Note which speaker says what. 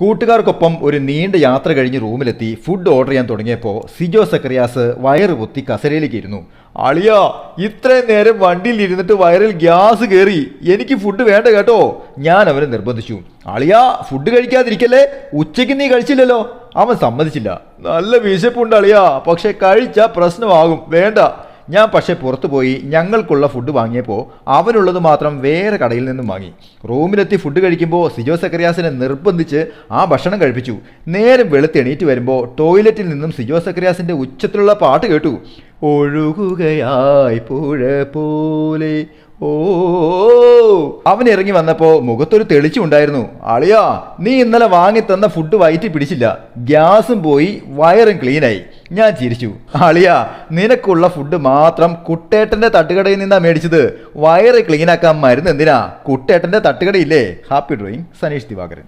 Speaker 1: കൂട്ടുകാർക്കൊപ്പം ഒരു നീണ്ട യാത്ര കഴിഞ്ഞ് റൂമിലെത്തി ഫുഡ് ഓർഡർ ചെയ്യാൻ തുടങ്ങിയപ്പോൾ സിജോ സക്കറിയാസ് വയറ് പൊത്തി കസരയിലേക്ക് ഇരുന്നു. അളിയാ, ഇത്രയും നേരം വണ്ടിയിൽ ഇരുന്നിട്ട് വയറിൽ ഗ്യാസ് കയറി, എനിക്ക് ഫുഡ് വേണ്ട കേട്ടോ. ഞാൻ അവനെ നിർബന്ധിച്ചു. അളിയാ, ഫുഡ് കഴിക്കാതിരിക്കല്ലേ, ഉച്ചയ്ക്ക് നീ കഴിച്ചില്ലല്ലോ. അവൻ സമ്മതിച്ചില്ല. നല്ല വിശപ്പുണ്ട് അളിയാ, പക്ഷെ കഴിച്ചാൽ പ്രശ്നമാകും, വേണ്ട. ഞാൻ പക്ഷേ പുറത്തു പോയി ഞങ്ങൾക്കുള്ള ഫുഡ് വാങ്ങിയപ്പോൾ അവനുള്ളത് മാത്രം വേറെ കടയിൽ നിന്നും വാങ്ങി. റൂമിലെത്തി ഫുഡ് കഴിക്കുമ്പോൾ സിജോ സക്കറിയാസിനെ നിർബന്ധിച്ച് ആ ഭക്ഷണം കഴിപ്പിച്ചു. നേരം വെളുത്ത് എണീറ്റ് വരുമ്പോൾ ടോയ്ലറ്റിൽ നിന്നും സിജോ സക്കറിയാസിൻ്റെ ഉച്ചത്തിലുള്ള പാട്ട് കേട്ടു. ഒഴുകുകയായി പുഴ പോലെ. ഓ, അവൻ ഇറങ്ങി വന്നപ്പോൾ മുഖത്തൊരു തെളിച്ചുണ്ടായിരുന്നു. അളിയാ, നീ ഇന്നലെ വാങ്ങി തന്ന ഫുഡ് വയറ്റി പിടിച്ചില്ല, ഗ്യാസും പോയി, വയറും ക്ലീനായി. ഞാൻ ചിരിച്ചു. അളിയാ, നിനക്കുള്ള ഫുഡ് മാത്രം കുട്ടേട്ടന്റെ തട്ടുകടയിൽ നിന്നാ മേടിച്ചത്. വയറ് ക്ലീനാക്കാൻ മരുന്ന് എന്തിനാ? കുട്ടേട്ടന്റെ തട്ടുകടയില്ലേ? Happy drawing, Saneesh Divakaran.